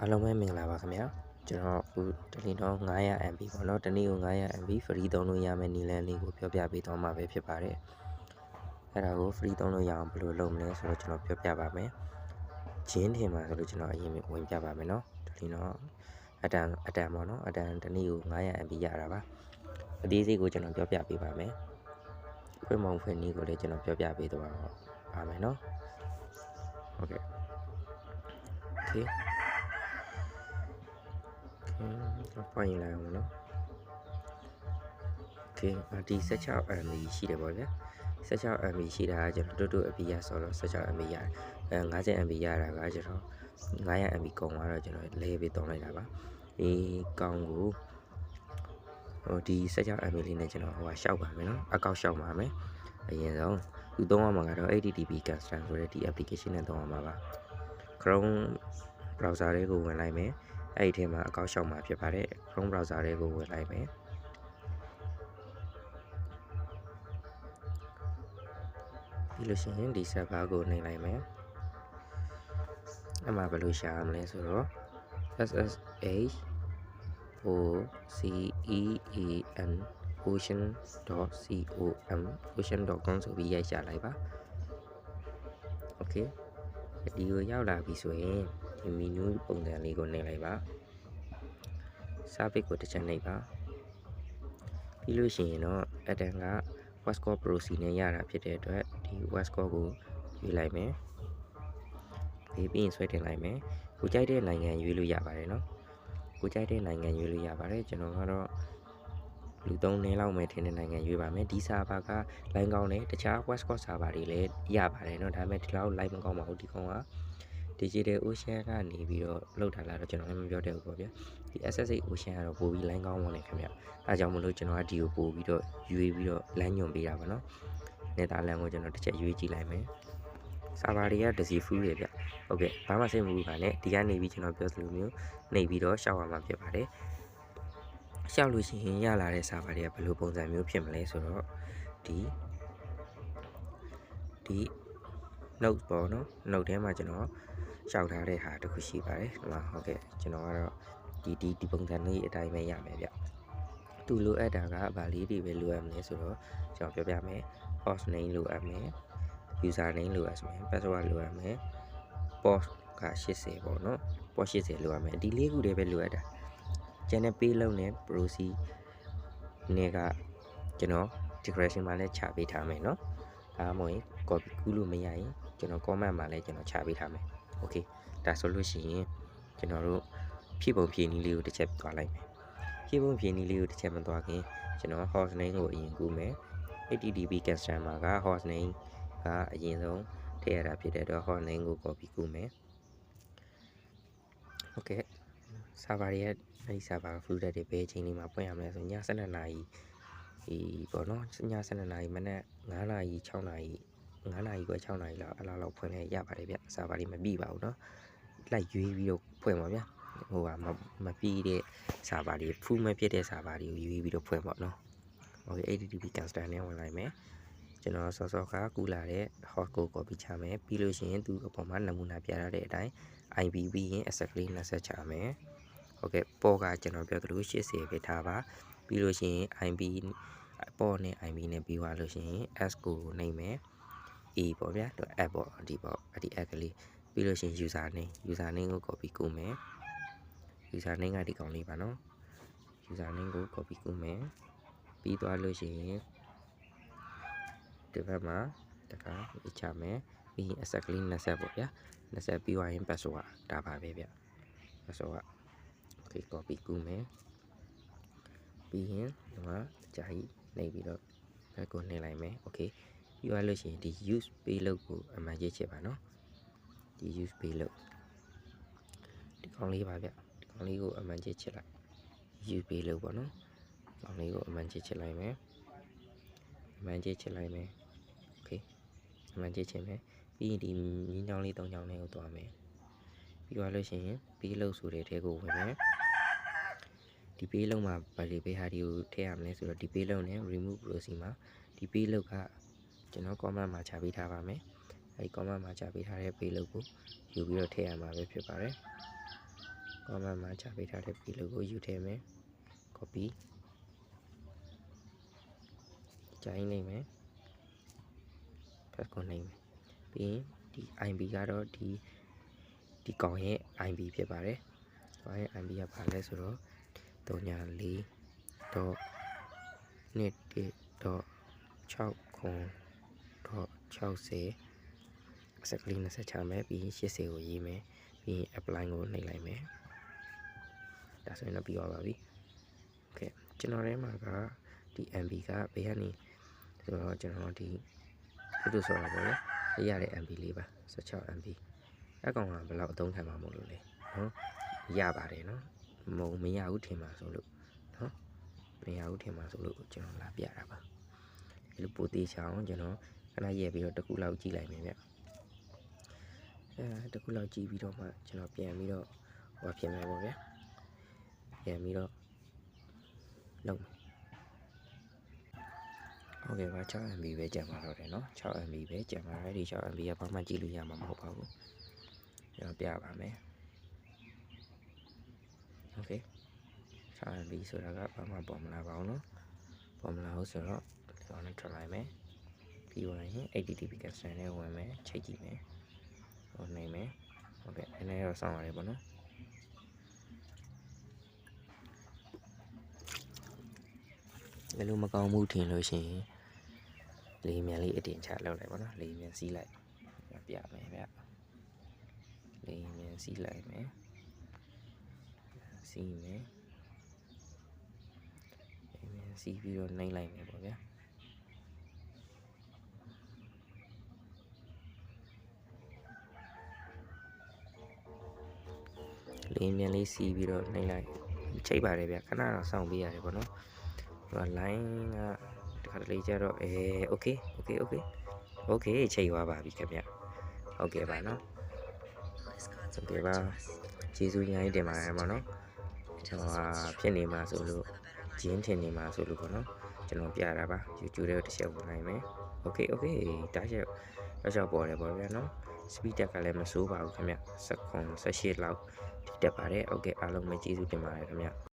အားလုံးပဲမင်္ဂလာပါခင်ဗျာကျွန်တော်အခုတလီတော့ 900MB ပေါ့နော်တနေ့ကို 900MB free သုံးလို့ရမယ့်နည်းလမ်းလေးကိုပြောပြပေးသွားမှာပဲဖြစ်ပါတယ်အဲ့ဒါကို free သုံးလို့ရအောင်ဘယ်လိုလုပ်မလဲဆိုတော့ကျွန်တော်ပြောပြပါမယ်ဂျင်းထင်မှာဆိုလို့ကျွန်တော်အရင်ဝင်ပြပါမယ်နော်တလီတော့အတန်ပေါ့နော်အတန်တနေ့ကို 900MB ရတာပါအသေးစိတ်ကိုကျွန်တော်ပြောပြပေးပါမယ်ဖွင့်မုံဖွင့်နည်းကိုလည်းကျွန်တော်ပြောပြပေးသွားပါမယ်နော်ဟုတ်ကဲ့โอเคဖွင့်လိုက်အောင်နော်โอเคဒီ16MB ရှိတယ်ပေါ့ဗျာ16MB ရှိတာကကျွန်တော်တူအပီရဆိုတော့16MB ရတယ်50MB ရတာကကျွန်တော်900MB ကုန်သွားတော့ကျွန်တော်လဲပေးသုံးလိုက်တာပါဒီကောင်ကိုဒီ16MB လေးနဲ့ကျွန်တော်ရှောက်ပါမယ်နော်အကောက်ရှောက်ပါမယ်အရင်ဆုံးသူသုံးရမှာကတော့ HTTP Custom ဆိုတဲ့ဒီ application နဲ့သုံးရမှာပါ Chrome browser တွေကိုဝင်လိုက်မယ်အဲ့ဒီထဲမှာအကောက်ရှောက်မှာဖြစ်ပါတယ် Chrome browser တွေကိုဝင်လိုက်မယ်ပြီးလို့ရှိရင်ဒီ server ကိုနှိပ်လိုက်မယ်အဲ့မှာဘယ်လိုရှာရမလဲဆိုတော့ SSH OCEAN ocean.com ocean.com ဆိုပြီးရိုက်ရှာလိုက်ပါโอเคဒီကိုရောက်လာပြီဆိုရင်ဒီ menu ပုံစံလေးကိုနှိပ်လိုက်ပါ service ကိုတစ်ချက်နှိပ်ပါပြီးလို့ရှိရင်တော့အတန်က Westcore Pro-C နဲ့ရတာဖြစ်တဲ့အတွက်ဒီ Westcore ကိုရွေးလိုက်မယ်ပြီးရင်ဆွဲတင်လိုက်မယ်ကိုကြိုက်တဲ့နိုင်ငံရွေးလို့ရပါတယ်နော်ကိုကြိုက်တဲ့နိုင်ငံရွေးလို့ရပါတယ်ကျွန်တော်ကတော့လူ3နည်းလောက်မယ်ထင်တဲ့နိုင်ငံရွေးပါမယ်ဒီ server က line ကောင်းတယ်တခြား Westcore server တွေလည်းရပါတယ်နော်ဒါပေမဲ့ဒီလောက် line မကောင်းပါဘူးဒီကောင်က Digital Ocean ကနေပြီးတော့လောက်ထားလာတော့ကျွန်တော်လည်းမပြောတတ်ဘူးပေါ့ဗျာဒီ SSH Ocean ကတော့ပို့ပြီး line ကောင်းပါလေခင်ဗျအဲကြောင့်မလို့ကျွန်တော်ကဒီကိုပို့ပြီးတော့ရွေးပြီးတော့ line ညွန်ပေးတာပါနော်Netherlands ကိုကျွန်တော်တစ်ချက်ရွေးကြည့်လိုက်မယ် server တွေက desi full တွေဗျဟုတ်ကဲ့ဘာမှစိတ်မပူပါနဲ့ဒီကနေပြီးကျွန်တော်ပြောသလိုမျိုးနှိပ်ပြီးတော့ရှောက်ရမှာဖြစ်ပါတယ်ရှောက်လို့ရှိရင်ရလာတဲ့ server တွေကဘယ်လိုပုံစံမျိုးဖြစ်မလဲဆိုတော့ဒီ note ပေါ့နော် note ထဲမှာကျွန်တော်ရှောက်ထားတဲ့ဟာတစ်ခုရှိပါတယ်ဒီမှာဟုတ်ကဲ့ကျွန်တော်ကတော့ဒီပုံစံလေးအတိုင်းပဲရမယ်ဗျသူလိုအပ်တာကဗာလေးတွေပဲလိုအပ်မလဲဆိုတော့ကျွန်တော်ပြောပြမယ် host name လိုအပ်မယ် user name လိုအပ်မယ် password လိုအပ်မယ် post က80ပေါ့နော် post 80လိုအပ်မယ်ဒီလေးခုတည်းပဲလိုအပ်တာကျန်တဲ့ page လုံးနဲ့ proxy နဲ့ကကျွန်တော် declaration မှာလည်းချပေးထားမယ်နော်ဒါမှမဟုတ် copy ကူးလို့မရရင်ကျွန်တော် comment မှာလည်းကျွန်တော်ချပေးထားမယ် okay ဒါဆိုလို့ရှိရင်ကျွန်တော်တို့ဖြည့်ပုံဖြည့်နည်းလေးကိုတစ်ချက်သွားလိုက်မယ်ဖြည့်ပုံဖြည့်နည်းလေးကိုတစ်ချက်မသွားခင်ကျွန်တော် host name ကိုအရင်ကူးမယ် HTTP customer က host name ကအရင်ဆုံးထည့်ရတာဖြစ်တဲ့အတွက် host name ကို copy ကူးမယ်ဟုတ်ကဲ့ server ရဲ့အဲဒီ server folder တွေဘယ်အချိန်လေးမှာပွင့်ရမလဲဆိုည12နာရီဒီပေါ့နော်ည12နာရီမနက်9နာရီ6နာရီ9နာရီခွဲ6နာရီလောက်အဲ့လောက်ဖွင့်လဲရပါတယ်ဗျ server တွေမပြီးပါဘူးเนาะလိုက်ရွေးပြီးတော့ဖွင့်ပါဗျာဟိုကမပြီးတဲ့ server တွေ full မဖြစ်တဲ့ server တွေကိုရွေးပြီးတော့ဖွင့်ပါเนาะ okay HTTP customer နဲ့ဝင်လိုက်မယ်ကျွန်တော်စောကကူးလာတဲ့ host ကို copy ချမယ်ပြီးလို့ရှိရင်သူအပေါ်မှာနမူနာပြထားတဲ့အတိုင်း IP ပြီးရင် access လေး20ချမယ်ဟုတ်ကဲ့ပေါ်ကကျွန်တော်ပြောသလို80ပဲထားပါပြီးလို့ရှိရင် IP ပေါ်နဲ့ IP နဲ့ပြီးသွားလို့ရှိရင် S ကိုနှိပ်မယ် E ပေါ့ဗျာတော့ app ပေါ့ဒီပေါ့ဒီ app ကလေးပြီးလို့ရှိရင် user name ကို copy ကူးမယ် user name ကဒီကောင်လေးပါနော် user name ကို copy ကူးမယ်ပြီးသွားလို့ရှိရင်ဒီဘက်မှာတခါချမယ်ပြီးရင် access လေး20ပေါ့ဗျာ20ပြီးသွားရင် password ဒါပါပဲဗျ password okay copy ကူးမယ်ပြီးရင်ဒီမှာကြာကြီးနှိပ်ပြီးတော့ဘက်ကိုနှိပ်လိုက်မယ် okay ပြီးသွားလို့ရှိရင်ဒီ use payload ကိုအမှန်ကြီးချစ်ပါနော်ဒီ use payload ဒီကောင်လေးပါဗျဒီကောင်လေးကိုအမှန်ကြီးချစ်လိုက် use payload ပေါ့နော်ဒီကောင်လေးကိုအမှန်ကြီးချစ်လိုက်မယ်အမှန်ကြီးချစ်လိုက်မယ် okay အမှန်ကြီးချစ်မယ်ပြီးရင်ဒီမြင်းချောင်းလေး3ချောင်းလေးကိုသွားမယ်ပြီးသွားလို့ရှိရင် payload ဆိုတဲ့ထဲကိုဝင်မယ်ဒီ payload မှာဗာလီပေးဟာဒီကိုထည့်ရမလဲဆိုတော့ဒီ payload နဲ့ remove proxy မှာဒီ payload ကကျွန်တော် comment မှာချပေးထားပါမယ်အဲဒီ comment မှာချပေးထားတဲ့ payload ကိုယူပြီးတော့ထည့်ရမှာပဲဖြစ်ပါတယ် မှာချပေးထားတဲ့ P လို့ကိုယူထည့်မယ် copy ကြိုင်းနေမယ် paste ကိုနှိပ်မယ်ပြီးရင်ဒီ IB ကတော့ဒီကောင်ရဲ့ IB ဖြစ်ပါတယ်ကောင်ရဲ့ IB ကဘာလဲဆိုတော့3.4.21.6.60စက်ကလေး20ချမယ်ပြီးရင်80ကိုရေးမယ်ပြီးရင် apply ကိုနှိပ်လိုက်မယ်ဒါဆိုရင်တော့ပြီးသွားပါပြီโอเคကျွန်တော်ထဲမှာကဒီ MB ကဘယ်ကနေဆိုတော့ကျွန်တော်ဒီတို့ဆိုတာပေါ့လေရတဲ့ MB လေးပါ16 MB အကောင်ကဘယ်လောက်အသုံးခံမှာမို့လို့လဲနော်ရပါတယ်နော်မရဘူးထင်ပါဆိုလို့နော်မရဘူးထင်ပါဆိုလို့ကျွန်တော်လာပြတာပါဒီလိုပိုသေးချအောင်ကျွန်တော်ခဏရက်ပြီးတော့တစ်ခုလောက်ကြည့်လိုက်မယ်ဗျတစ်ခုလောက်ကြည့်ပြီးတော့မှကျွန်တော်ပြန်ပြီးတော့ဟောဖြစ်မယ်ပေါ့ဗျပြန်ပြီးတော့လုပ်ဟုတ်ကဲ့ပါ 6MB ပဲကြံပါတော့တယ်เนาะ 6MB ပဲကြံပါရဒီ 6MB ကဘာမှကြည့်လို့ရမှာမဟုတ်ပါဘူးကျွန်တော်ပြပါမယ်โอเค 6MB ဆိုတာကဘာမှပေါ်မလာပါဘူးเนาะပေါ်မလာဘူးဆိုတော့ဒီကောင်နဲ့ထွက်လိုက်မယ်ပြီးဝင်ရင် HTTP cancel နဲ့ဝင်မယ်ချိန်ကြည့်မယ်ဟိုနေမယ်ဟုတ်ကဲ့အနေနဲ့တော့စောင့်ရတယ်ပေါ့เนาะဘယ်လိုမကောင်းမှုထင်လို့ရှိရင်လေးမြန်လေးအတင်ချလောက်လိုက်ပါတော့လေးမြန်စီးလိုက်ပြမယ်ဗျလေးမြန်စီးလိုက်မယ်စီးမယ်လေးမြန်စီးပြီးတော့နှိမ့်လိုက်မယ်ပေါ့ဗျာလေးမြန်လေးစီးပြီးတော့နှိမ့်လိုက်ချိတ်ပါတယ်ဗျခဏတော့စောင့်ပေးရတယ်ပေါ့နော်ဒီ line ကတခါတလေကျတော့okay ချိန်သွားပါပြီခင်ဗျဟုတ်ကဲ့ပါနော်ဟုတ်ကဲ့ပါကျေးဇူးများတင်ပါတယ်ပေါ့နော်ကျွန်တော်ဖြစ်နေမှာဆိုလို့ဂျင်းထင်နေမှာဆိုလို့ပေါ့နော်ကျွန်တော်ပြတာပါ YouTube ထဲတစ်ချက်ဝင်နိုင်မယ် okay တားချက်ပေါ်တယ်ပေါ့ဗျာနော် speed တက်ကလည်းမစိုးပါဘူးခင်ဗျစက္ကွန်18လောက်ဒီတက်ပါတယ်ဟုတ်ကဲ့အားလုံးပဲကျေးဇူးတင်ပါတယ်ခင်ဗျ